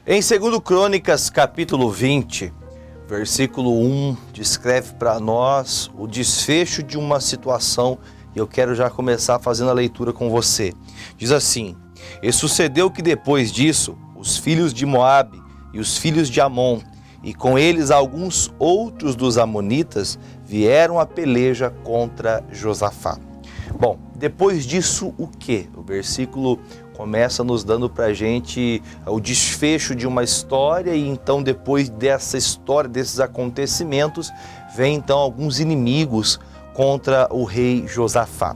Em 2 Crônicas, capítulo 20, versículo 1, descreve para nós o desfecho de uma situação e eu quero já começar fazendo a leitura com você. Diz assim: E sucedeu que depois disso, os filhos de Moabe e os filhos de Amon, e com eles alguns outros dos amonitas, vieram a peleja contra Josafá. Bom, depois disso o quê? O versículo começa nos dando para a gente o desfecho de uma história e então depois dessa história, desses acontecimentos, vem então alguns inimigos contra o rei Josafá.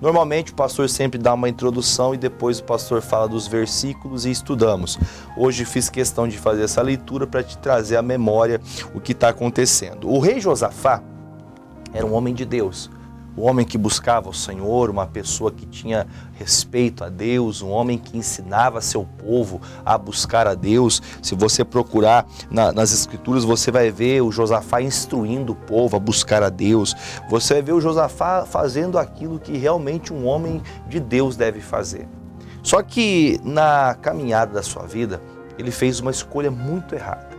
Normalmente o pastor sempre dá uma introdução e depois o pastor fala dos versículos e estudamos. Hoje fiz questão de fazer essa leitura para te trazer à memória o que está acontecendo. O rei Josafá era um homem de Deus. Um homem que buscava o Senhor, uma pessoa que tinha respeito a Deus, um homem que ensinava seu povo a buscar a Deus. Se você procurar nas Escrituras, você vai ver o Josafá instruindo o povo a buscar a Deus. Você vai ver o Josafá fazendo aquilo que realmente um homem de Deus deve fazer. Só que na caminhada da sua vida, ele fez uma escolha muito errada.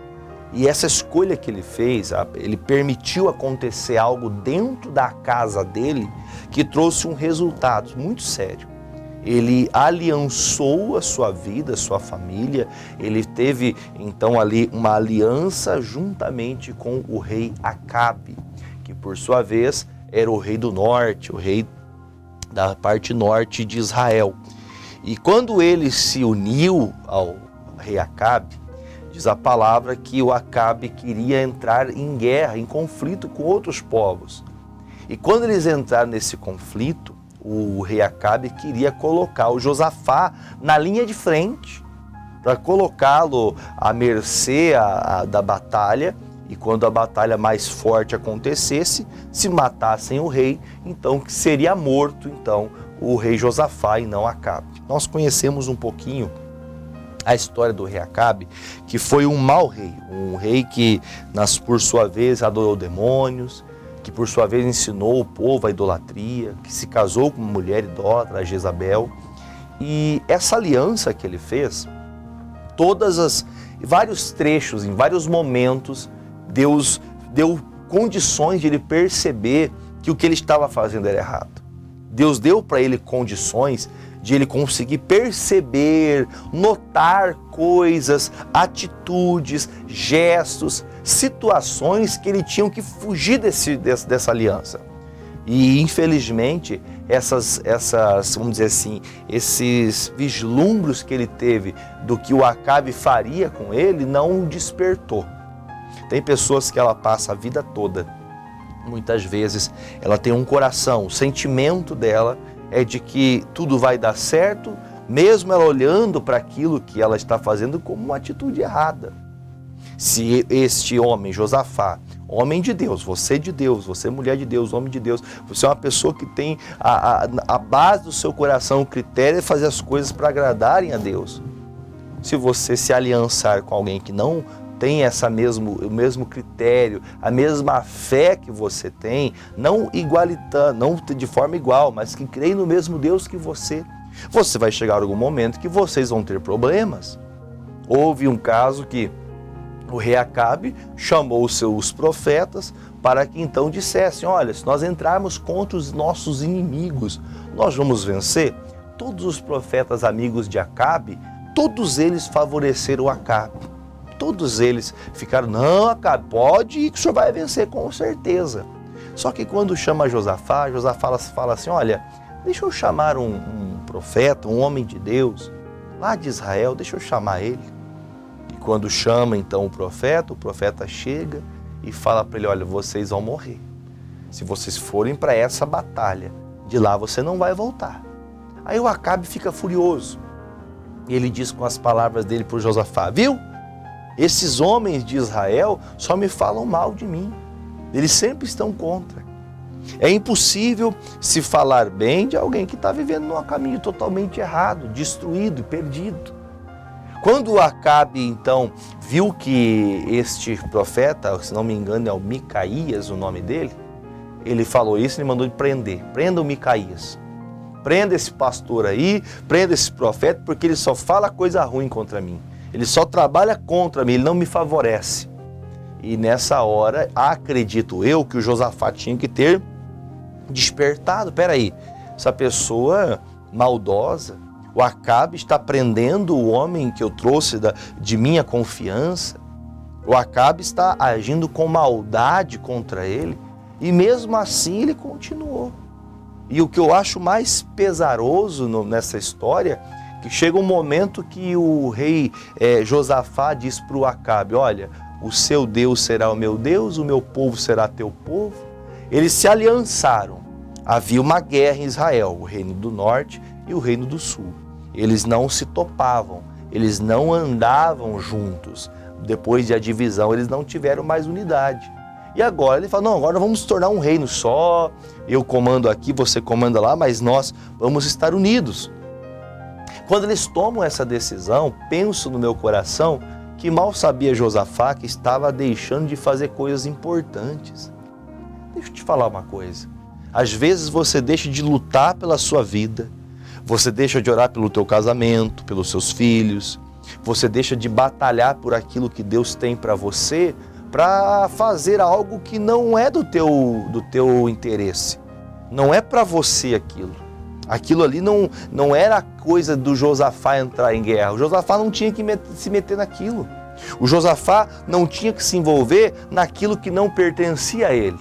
E essa escolha que ele fez, ele permitiu acontecer algo dentro da casa dele que trouxe um resultado muito sério. Ele aliançou a sua vida, a sua família, ele teve então ali uma aliança juntamente com o rei Acabe, que por sua vez era o rei do norte, o rei da parte norte de Israel. E quando ele se uniu ao rei Acabe, diz a palavra que o Acabe queria entrar em guerra, em conflito com outros povos. E quando eles entraram nesse conflito, o rei Acabe queria colocar o Josafá na linha de frente, para colocá-lo à mercê da batalha, e quando a batalha mais forte acontecesse, se matassem o rei, então que seria morto então o rei Josafá e não Acabe. Nós conhecemos um pouquinho a história do rei Acabe, que foi um mau rei, um rei que, por sua vez, adorou demônios, que por sua vez ensinou o povo a idolatria, que se casou com uma mulher idólatra, a Jezabel. E essa aliança que ele fez, vários trechos, em vários momentos, Deus deu condições de ele perceber que o que ele estava fazendo era errado. Deus deu para ele condições de ele conseguir perceber, notar coisas, atitudes, gestos, situações que ele tinha que fugir dessa aliança. E infelizmente vamos dizer assim, esses vislumbros que ele teve do que o Acabe faria com ele não o despertou. Tem pessoas que ela passa a vida toda, muitas vezes ela tem um coração, o sentimento dela é de que tudo vai dar certo, mesmo ela olhando para aquilo que ela está fazendo como uma atitude errada. Se este homem, Josafá, homem de Deus, você mulher de Deus, homem de Deus, você é uma pessoa que tem a base do seu coração, o critério é fazer as coisas para agradarem a Deus. Se você se aliançar com alguém que não tem o mesmo critério, a mesma fé que você tem, não igualitando, não de forma igual, mas que creem no mesmo Deus que você vai chegar a algum momento que vocês vão ter problemas. Houve um caso que o rei Acabe chamou os seus profetas para que então dissessem: olha, se nós entrarmos contra os nossos inimigos, nós vamos vencer. Todos os profetas amigos de Acabe, todos eles favoreceram o Acabe. Todos eles ficaram: não, Acabe, pode ir que o senhor vai vencer com certeza. Só que quando chama Josafá fala assim: olha, deixa eu chamar um profeta, um homem de Deus, lá de Israel, deixa eu chamar ele. E quando chama então o profeta chega e fala para ele: olha, vocês vão morrer. Se vocês forem para essa batalha, de lá você não vai voltar. Aí o Acabe fica furioso. E ele diz com as palavras dele para o Josafá: viu? Esses homens de Israel só me falam mal de mim. Eles sempre estão contra. É impossível se falar bem de alguém que está vivendo num caminho totalmente errado, destruído e perdido. Quando o Acabe, então, viu que este profeta, se não me engano é o Micaías o nome dele, ele falou isso e ele mandou ele prender. Prenda o Micaías. Prenda esse pastor aí, prenda esse profeta, porque ele só fala coisa ruim contra mim. Ele só trabalha contra mim, ele não me favorece. E nessa hora, acredito eu que o Josafá tinha que ter despertado. Peraí, essa pessoa maldosa, o Acabe está prendendo o homem que eu trouxe de minha confiança. O Acabe está agindo com maldade contra ele. E mesmo assim ele continuou. E o que eu acho mais pesaroso nessa história, que chega um momento que o rei Josafá diz para o Acabe: olha, o seu Deus será o meu povo será teu povo. Eles se aliançaram. Havia uma guerra em Israel, o reino do norte e o reino do sul. Eles não se topavam, eles não andavam juntos. Depois da divisão, eles não tiveram mais unidade. E agora ele fala: não, agora vamos tornar um reino só, eu comando aqui, você comanda lá, mas nós vamos estar unidos. Quando eles tomam essa decisão, penso no meu coração que mal sabia Josafá que estava deixando de fazer coisas importantes. Deixa eu te falar uma coisa. Às vezes você deixa de lutar pela sua vida, você deixa de orar pelo teu casamento, pelos seus filhos, você deixa de batalhar por aquilo que Deus tem para você, para fazer algo que não é do teu interesse. Não é para você aquilo. Aquilo ali não era coisa do Josafá entrar em guerra. O Josafá não tinha que se meter naquilo. O Josafá não tinha que se envolver naquilo que não pertencia a ele.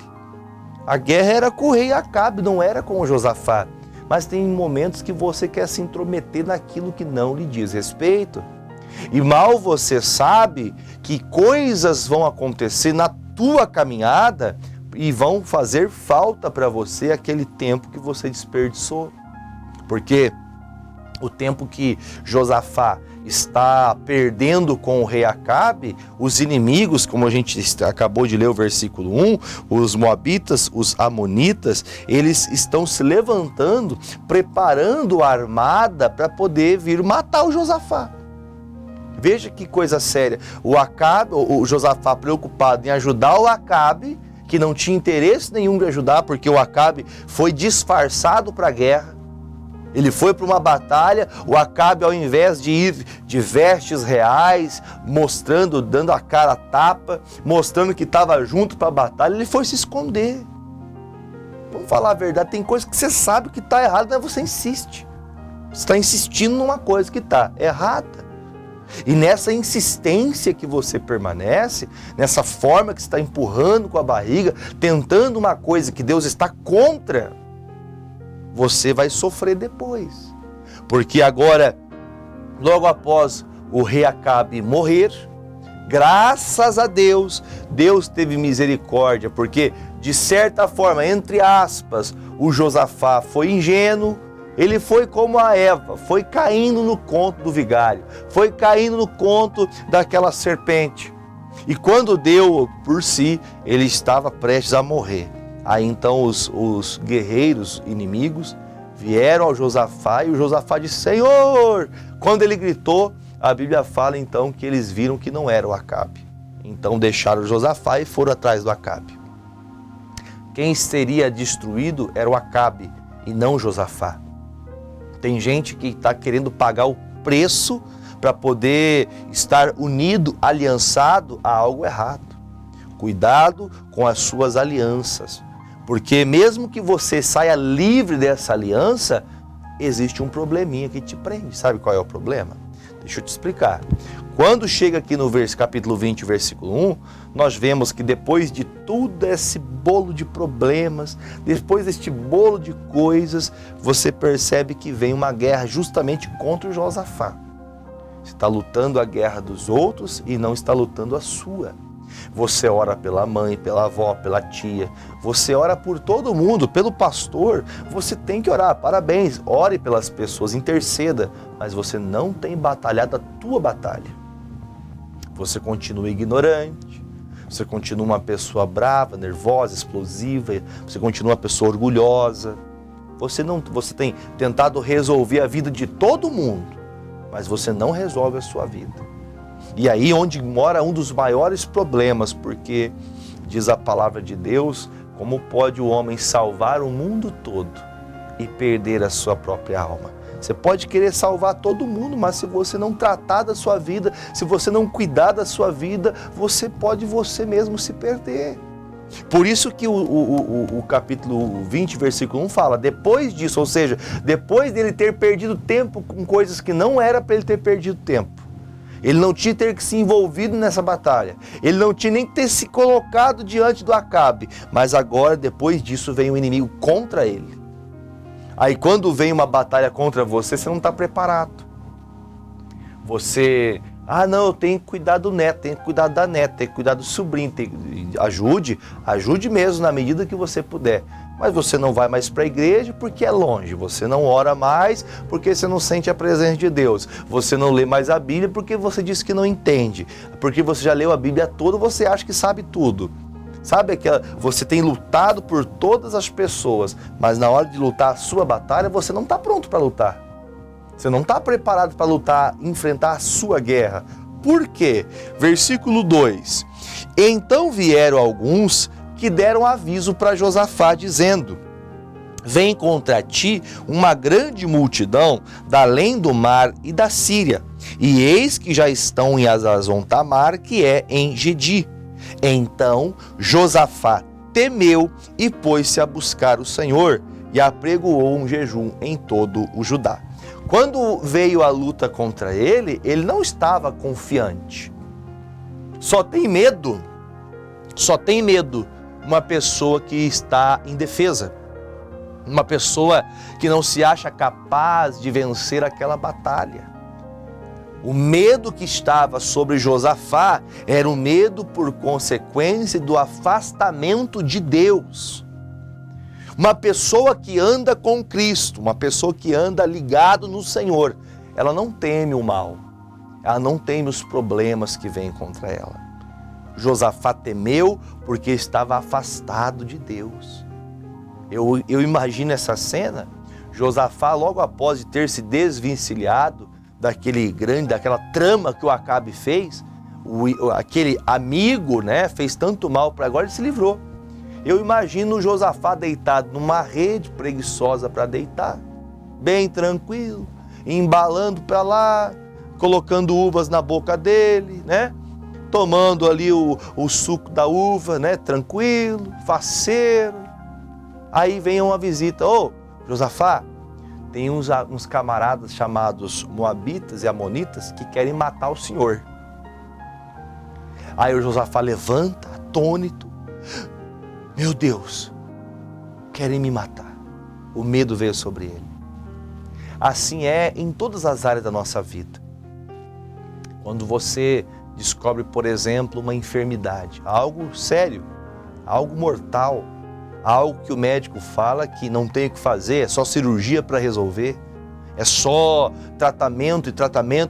A guerra era com o rei Acabe, não era com o Josafá. Mas tem momentos que você quer se intrometer naquilo que não lhe diz respeito. E mal você sabe que coisas vão acontecer na tua caminhada e vão fazer falta para você aquele tempo que você desperdiçou. Porque o tempo que Josafá está perdendo com o rei Acabe, os inimigos, como a gente acabou de ler o versículo 1, os moabitas, os amonitas, eles estão se levantando, preparando a armada para poder vir matar o Josafá. Veja que coisa séria. O Josafá preocupado em ajudar o Acabe, que não tinha interesse nenhum de ajudar, porque o Acabe foi disfarçado para a guerra. Ele foi para uma batalha, o Acabe, ao invés de ir de vestes reais, mostrando, dando a cara a tapa, mostrando que estava junto para a batalha, ele foi se esconder. Vamos falar a verdade, tem coisa que você sabe que está errada, mas você insiste. Você está insistindo numa coisa que está errada. E nessa insistência que você permanece, nessa forma que você está empurrando com a barriga, tentando uma coisa que Deus está contra, você vai sofrer depois. Porque agora, logo após o rei Acabe morrer, graças a Deus, Deus teve misericórdia, porque de certa forma, entre aspas, o Josafá foi ingênuo. Ele foi como a Eva, foi caindo no conto do vigário, foi caindo no conto daquela serpente. E quando deu por si, ele estava prestes a morrer. Aí então os guerreiros inimigos vieram ao Josafá e o Josafá disse: Senhor! Quando ele gritou, a Bíblia fala então que eles viram que não era o Acabe. Então deixaram o Josafá e foram atrás do Acabe. Quem seria destruído era o Acabe e não o Josafá. Tem gente que está querendo pagar o preço para poder estar unido, aliançado a algo errado. Cuidado com as suas alianças, porque mesmo que você saia livre dessa aliança, existe um probleminha que te prende. Sabe qual é o problema? Deixa eu te explicar. Quando chega aqui no capítulo 20, versículo 1, nós vemos que depois de tudo esse bolo de problemas, depois deste bolo de coisas, você percebe que vem uma guerra justamente contra o Josafá. Você está lutando a guerra dos outros e não está lutando a sua. Você ora pela mãe, pela avó, pela tia, você ora por todo mundo, pelo pastor, você tem que orar, parabéns, ore pelas pessoas, interceda, mas você não tem batalhado a tua batalha. Você continua ignorante, você continua uma pessoa brava, nervosa, explosiva, você continua uma pessoa orgulhosa, você tem tentado resolver a vida de todo mundo, mas você não resolve a sua vida. E aí onde mora um dos maiores problemas, porque diz a palavra de Deus, como pode o homem salvar o mundo todo e perder a sua própria alma? Você pode querer salvar todo mundo, mas se você não tratar da sua vida, se você não cuidar da sua vida, você pode você mesmo se perder. Por isso que o capítulo 20, versículo 1 fala, depois disso, ou seja, depois dele ter perdido tempo com coisas que não era para ele ter perdido tempo, ele não tinha ter que se envolvido nessa batalha, ele não tinha nem que ter se colocado diante do Acabe, mas agora, depois disso, vem o inimigo contra ele. Aí quando vem uma batalha contra você, você não está preparado. Você... não, eu tenho que cuidar do neto, tenho que cuidar da neta, tenho que cuidar do sobrinho, ajude mesmo na medida que você puder. Mas você não vai mais para a igreja porque é longe, você não ora mais porque você não sente a presença de Deus, você não lê mais a Bíblia porque você disse que não entende, porque você já leu a Bíblia toda, você acha que sabe tudo. Sabe aquela, você tem lutado por todas as pessoas, mas na hora de lutar a sua batalha, você não está pronto para lutar. Você não está preparado para lutar, enfrentar a sua guerra. Por quê? Versículo 2. Então vieram alguns que deram aviso para Josafá, dizendo: vem contra ti uma grande multidão da além do mar e da Síria, e eis que já estão em Hazazon-Tamar, que é em Gedi. Então Josafá temeu e pôs-se a buscar o Senhor, e apregoou um jejum em todo o Judá. Quando veio a luta contra ele, ele não estava confiante. Só tem medo uma pessoa que está indefesa, uma pessoa que não se acha capaz de vencer aquela batalha. O medo que estava sobre Josafá era o medo por consequência do afastamento de Deus. Uma pessoa que anda com Cristo, uma pessoa que anda ligado no Senhor, ela não teme o mal, ela não teme os problemas que vêm contra ela. Josafá temeu porque estava afastado de Deus. Eu imagino essa cena, Josafá logo após ter se desvencilhado daquela trama que o Acabe fez, aquele amigo, né, fez tanto mal para agora, ele se livrou. Eu imagino o Josafá deitado numa rede preguiçosa para deitar, bem tranquilo, embalando para lá, colocando uvas na boca dele, né? Tomando ali o suco da uva, né? Tranquilo, faceiro. Aí vem uma visita: ô, Josafá, tem uns camaradas chamados Moabitas e Amonitas que querem matar o senhor. Aí o Josafá levanta, atônito: meu Deus, querem me matar. O medo veio sobre ele. Assim é em todas as áreas da nossa vida. Quando você descobre, por exemplo, uma enfermidade, algo sério, algo mortal, algo que o médico fala que não tem o que fazer, é só cirurgia para resolver, é só tratamento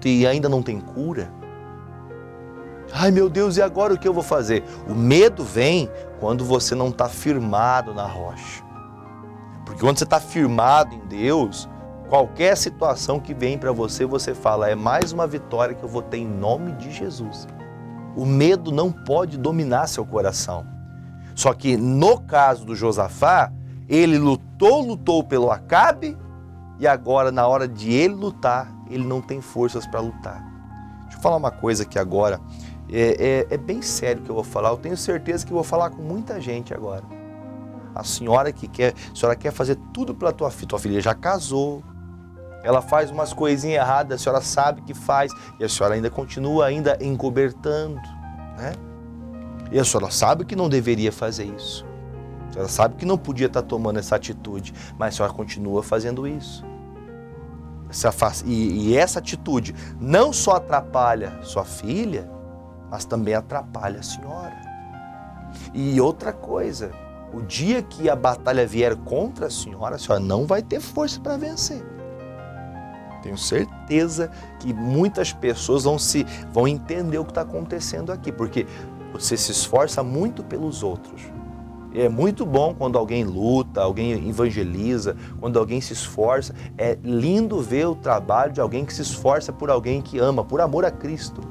e ainda não tem cura. Ai meu Deus, e agora o que eu vou fazer? O medo vem quando você não está firmado na rocha. Porque quando você está firmado em Deus, qualquer situação que vem para você, você fala: é mais uma vitória que eu vou ter em nome de Jesus. O medo não pode dominar seu coração. Só que no caso do Josafá, ele lutou pelo Acabe, e agora na hora de ele lutar, ele não tem forças para lutar. Deixa eu falar uma coisa aqui agora. É bem sério que eu vou falar, eu tenho certeza que eu vou falar com muita gente agora. A senhora quer fazer tudo pela tua filha já casou, ela faz umas coisinhas erradas, a senhora sabe que faz, e a senhora ainda continua encobertando, né? E a senhora sabe que não deveria fazer isso, a senhora sabe que não podia estar tomando essa atitude, mas a senhora continua fazendo isso. E essa atitude não só atrapalha sua filha, mas também atrapalha a senhora. E outra coisa, o dia que a batalha vier contra a senhora não vai ter força para vencer. Tenho certeza que muitas pessoas vão entender o que está acontecendo aqui, porque você se esforça muito pelos outros. É muito bom quando alguém luta, alguém evangeliza, quando alguém se esforça. É lindo ver o trabalho de alguém que se esforça por alguém que ama, por amor a Cristo.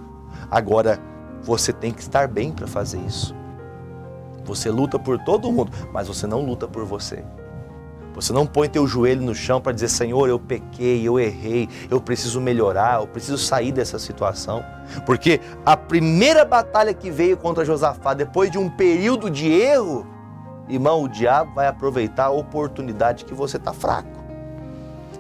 Agora, você tem que estar bem para fazer isso. Você luta por todo mundo, mas você não luta por você. Você não põe teu joelho no chão para dizer, Senhor, eu pequei, eu errei, eu preciso melhorar, eu preciso sair dessa situação. Porque a primeira batalha que veio contra Josafá, depois de um período de erro, irmão, o diabo vai aproveitar a oportunidade que você está fraco.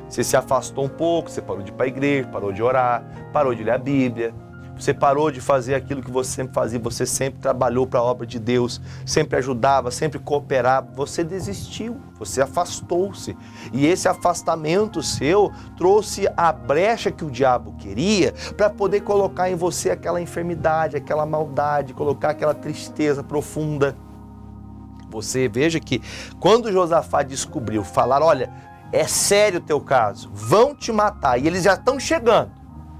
Você se afastou um pouco, você parou de ir para a igreja, parou de orar, parou de ler a Bíblia. Você parou de fazer aquilo que você sempre fazia, você sempre trabalhou para a obra de Deus, sempre ajudava, sempre cooperava. Você desistiu, você afastou-se. E esse afastamento seu trouxe a brecha que o diabo queria para poder colocar em você aquela enfermidade, aquela maldade, colocar aquela tristeza profunda. Você veja que quando Josafá descobriu, falaram, olha, é sério o teu caso, vão te matar, e eles já estão chegando.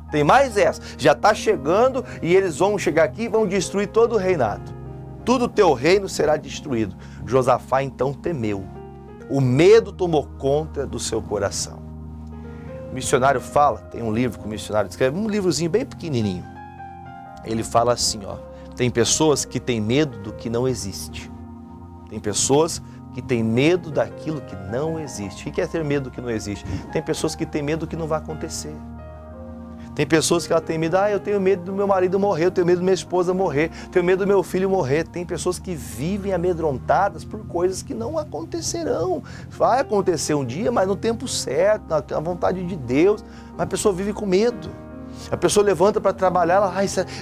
Tem mais essa, já está chegando e eles vão chegar aqui e vão destruir todo o reinado. Tudo o teu reino será destruído. Josafá então temeu. O medo tomou conta do seu coração. O missionário fala, tem um livro que o missionário escreve, um livrozinho bem pequenininho. Ele fala assim, ó, tem pessoas que têm medo do que não existe. Tem pessoas que têm medo daquilo que não existe. O que é ter medo do que não existe? Tem pessoas que têm medo do que não vai acontecer. Tem pessoas que ela tem medo, eu tenho medo do meu marido morrer, eu tenho medo da minha esposa morrer, tenho medo do meu filho morrer. Tem pessoas que vivem amedrontadas por coisas que não acontecerão. Vai acontecer um dia, mas no tempo certo, na vontade de Deus. Mas a pessoa vive com medo. A pessoa levanta para trabalhar, ela,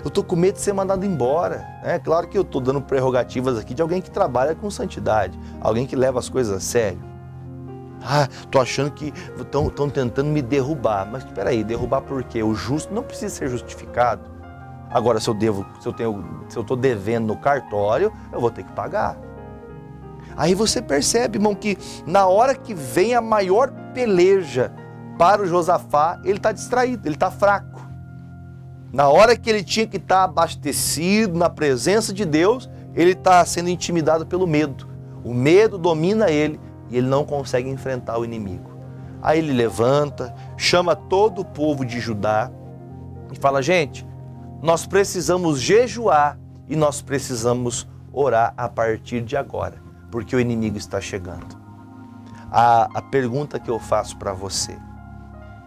eu estou com medo de ser mandado embora. É claro que eu estou dando prerrogativas aqui de alguém que trabalha com santidade, alguém que leva as coisas a sério. Estou achando que estão tentando me derrubar. Mas espera aí, derrubar por quê? O justo não precisa ser justificado. Agora, se eu estou devendo no cartório, eu vou ter que pagar. Aí você percebe, irmão, que na hora que vem a maior peleja para o Josafá, ele está distraído, ele está fraco. Na hora que ele tinha que estar abastecido na presença de Deus, ele está sendo intimidado pelo medo. O medo domina ele e ele não consegue enfrentar o inimigo. Aí ele levanta, chama todo o povo de Judá e fala, gente, nós precisamos jejuar e nós precisamos orar a partir de agora, porque o inimigo está chegando. A pergunta que eu faço para você,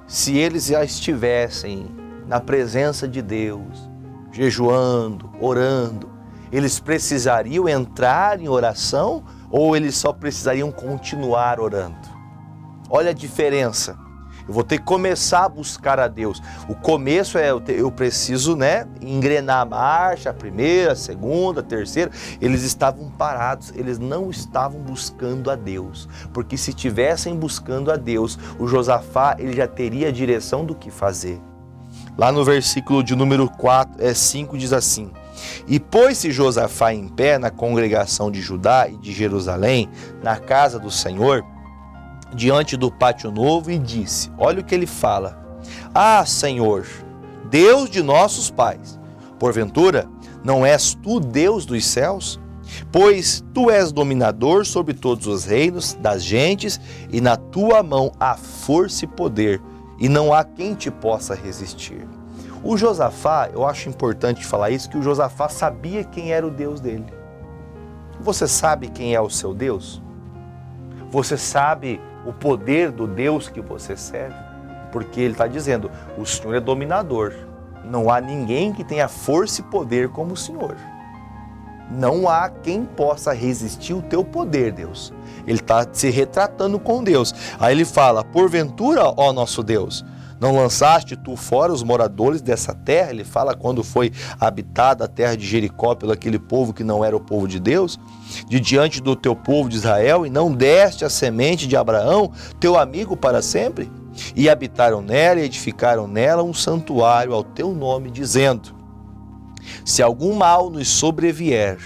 se eles já estivessem na presença de Deus, jejuando, orando, eles precisariam entrar em oração ou eles só precisariam continuar orando? Olha a diferença. Eu vou ter que começar a buscar a Deus. O começo eu preciso, engrenar a marcha, a primeira, a segunda, a terceira. Eles estavam parados, eles não estavam buscando a Deus. Porque se estivessem buscando a Deus, o Josafá ele já teria a direção do que fazer. Lá no versículo de número 5 diz assim, e pôs-se Josafá em pé na congregação de Judá e de Jerusalém, na casa do Senhor, diante do pátio novo, e disse, olha o que ele fala, Senhor, Deus de nossos pais, porventura não és tu Deus dos céus? Pois tu és dominador sobre todos os reinos das gentes, e na tua mão há força e poder, e não há quem te possa resistir. O Josafá, eu acho importante falar isso, que o Josafá sabia quem era o Deus dele. Você sabe quem é o seu Deus? Você sabe o poder do Deus que você serve? Porque ele está dizendo, o Senhor é dominador. Não há ninguém que tenha força e poder como o Senhor. Não há quem possa resistir o teu poder, Deus. Ele está se retratando com Deus. Aí ele fala, porventura, ó nosso Deus, não lançaste tu fora os moradores dessa terra? Ele fala quando foi habitada a terra de Jericó pelo aquele povo que não era o povo de Deus, de diante do teu povo de Israel, e não deste a semente de Abraão, teu amigo para sempre? E habitaram nela e edificaram nela um santuário ao teu nome, dizendo, se algum mal nos sobrevier,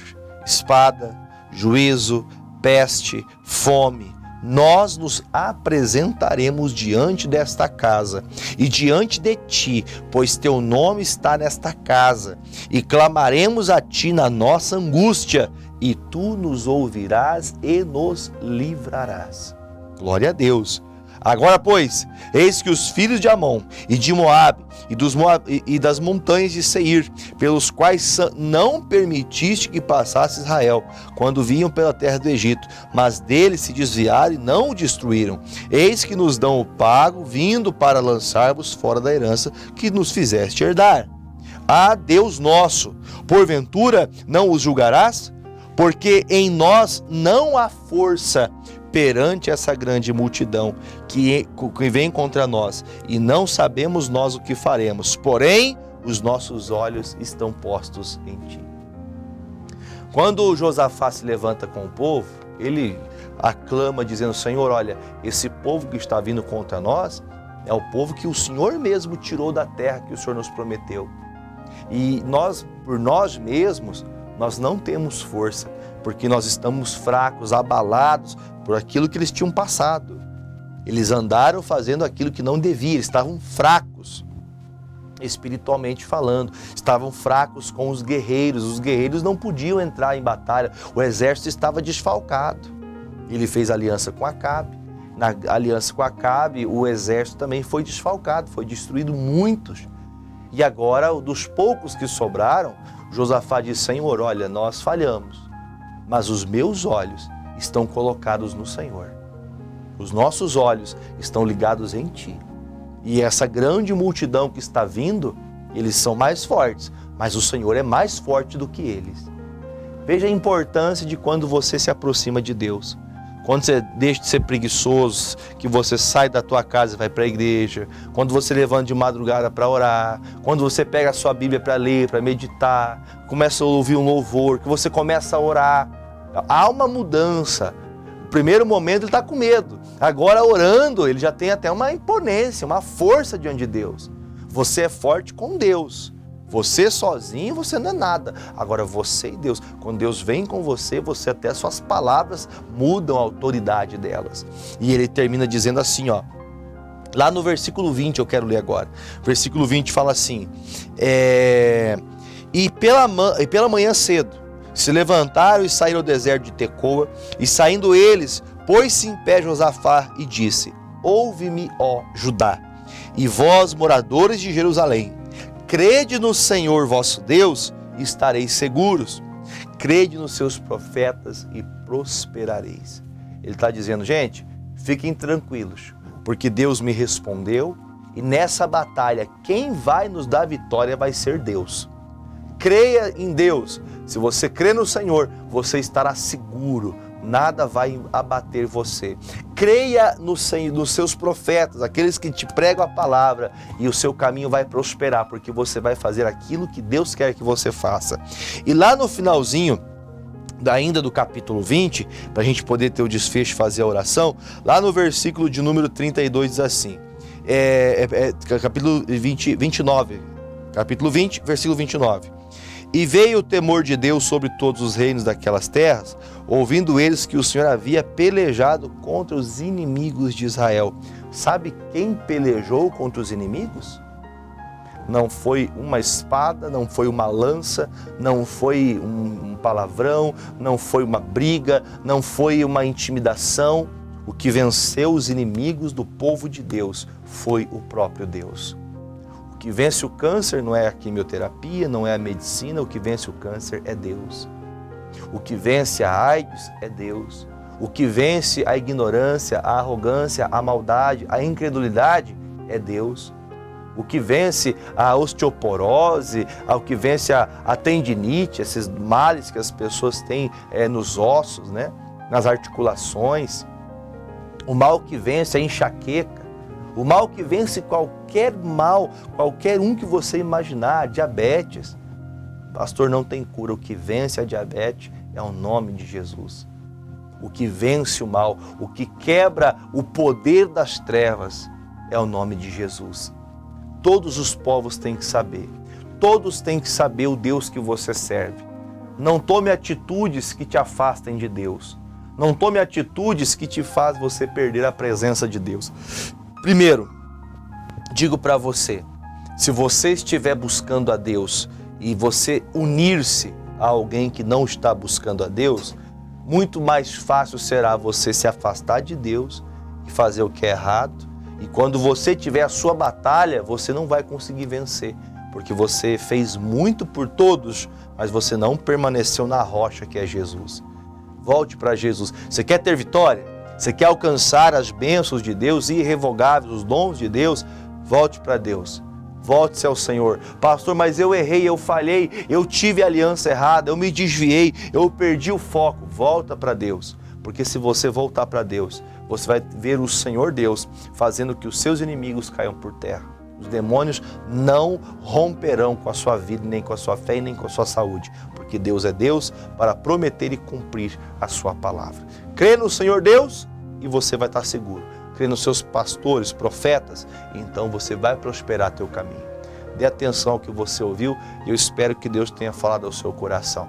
espada, juízo, peste, fome, nós nos apresentaremos diante desta casa e diante de ti, pois teu nome está nesta casa, e clamaremos a ti na nossa angústia, e tu nos ouvirás e nos livrarás. Glória a Deus. Agora, pois, eis que os filhos de Amon e de Moabe e das montanhas de Seir, pelos quais não permitiste que passasse Israel, quando vinham pela terra do Egito, mas deles se desviaram e não o destruíram. Eis que nos dão o pago, vindo para lançar-vos fora da herança que nos fizeste herdar. Ah, Deus nosso, porventura não os julgarás? Porque em nós não há força perante essa grande multidão que vem contra nós, e não sabemos nós o que faremos, porém os nossos olhos estão postos em ti. Quando Josafá se levanta com o povo, ele aclama dizendo: Senhor, olha, esse povo que está vindo contra nós é o povo que o Senhor mesmo tirou da terra que o Senhor nos prometeu. E nós, por nós mesmos, nós não temos força, porque nós estamos fracos, abalados por aquilo que eles tinham passado. Eles andaram fazendo aquilo que não deviam, estavam fracos, espiritualmente falando, estavam fracos com os guerreiros não podiam entrar em batalha, o exército estava desfalcado. Ele fez aliança com Acabe, na aliança com Acabe o exército também foi desfalcado, foi destruído muitos. E agora, dos poucos que sobraram, Josafá disse: Senhor, olha, nós falhamos, mas os meus olhos estão colocados no Senhor. Os nossos olhos estão ligados em Ti. E essa grande multidão que está vindo, eles são mais fortes, mas o Senhor é mais forte do que eles. Veja a importância de quando você se aproxima de Deus. Quando você deixa de ser preguiçoso, que você sai da tua casa e vai para a igreja, quando você levanta de madrugada para orar, quando você pega a sua Bíblia para ler, para meditar, começa a ouvir um louvor, que você começa a orar, há uma mudança. No primeiro momento ele está com medo, agora orando ele já tem até uma imponência, uma força diante de Deus. Você é forte com Deus. Você sozinho, você não é nada. Agora você e Deus, quando Deus vem com você, você até suas palavras mudam a autoridade delas. E ele termina dizendo assim, ó, lá no versículo 20, eu quero ler agora. Versículo 20 fala assim, e pela manhã cedo, se levantaram e saíram ao deserto de Tecoa, e saindo eles, pôs-se em pé Josafá e disse: ouve-me, ó Judá, e vós, moradores de Jerusalém, crede no Senhor vosso Deus e estareis seguros. Crede nos seus profetas e prosperareis. Ele está dizendo, gente, fiquem tranquilos, porque Deus me respondeu e nessa batalha quem vai nos dar vitória vai ser Deus. Creia em Deus. Se você crê no Senhor, você estará seguro. Nada vai abater você. Creia nos seus profetas, aqueles que te pregam a palavra, e o seu caminho vai prosperar, porque você vai fazer aquilo que Deus quer que você faça. E lá no finalzinho, ainda do capítulo 20, para a gente poder ter o desfecho e fazer a oração, lá no versículo de número 32 diz assim, capítulo 29, capítulo 20, versículo 29. E veio o temor de Deus sobre todos os reinos daquelas terras, ouvindo eles que o Senhor havia pelejado contra os inimigos de Israel. Sabe quem pelejou contra os inimigos? Não foi uma espada, não foi uma lança, não foi um palavrão, não foi uma briga, não foi uma intimidação. O que venceu os inimigos do povo de Deus foi o próprio Deus. O que vence o câncer não é a quimioterapia, não é a medicina, o que vence o câncer é Deus. O que vence a AIDS é Deus. O que vence a ignorância, a arrogância, a maldade, a incredulidade é Deus. O que vence a osteoporose, o que vence a tendinite, esses males que as pessoas têm nos ossos, né? Nas articulações. O mal que vence a enxaqueca. O mal que vence qualquer mal, qualquer um que você imaginar, diabetes. Pastor, não tem cura. O que vence a diabetes é o nome de Jesus. O que vence o mal, o que quebra o poder das trevas é o nome de Jesus. Todos os povos têm que saber. Todos têm que saber o Deus que você serve. Não tome atitudes que te afastem de Deus. Não tome atitudes que te fazem você perder a presença de Deus. Primeiro, digo para você, se você estiver buscando a Deus e você unir-se a alguém que não está buscando a Deus, muito mais fácil será você se afastar de Deus e e fazer o que é errado. E quando você tiver a sua batalha, você não vai conseguir vencer, porque você fez muito por todos, mas você não permaneceu na rocha que é Jesus. Volte para Jesus. Você quer ter vitória? Você quer alcançar as bênçãos de Deus irrevogáveis, os dons de Deus? Volte para Deus. Volte-se ao Senhor. Pastor, mas eu errei, eu falhei, eu tive a aliança errada, eu me desviei, eu perdi o foco. Volta para Deus, porque se você voltar para Deus, você vai ver o Senhor Deus fazendo que os seus inimigos caiam por terra. Os demônios não romperão com a sua vida, nem com a sua fé, nem com a sua saúde, porque Deus é Deus para prometer e cumprir a sua palavra. Crê no Senhor Deus e você vai estar seguro. Crê nos seus pastores, profetas, e então você vai prosperar teu caminho. Dê atenção ao que você ouviu e eu espero que Deus tenha falado ao seu coração.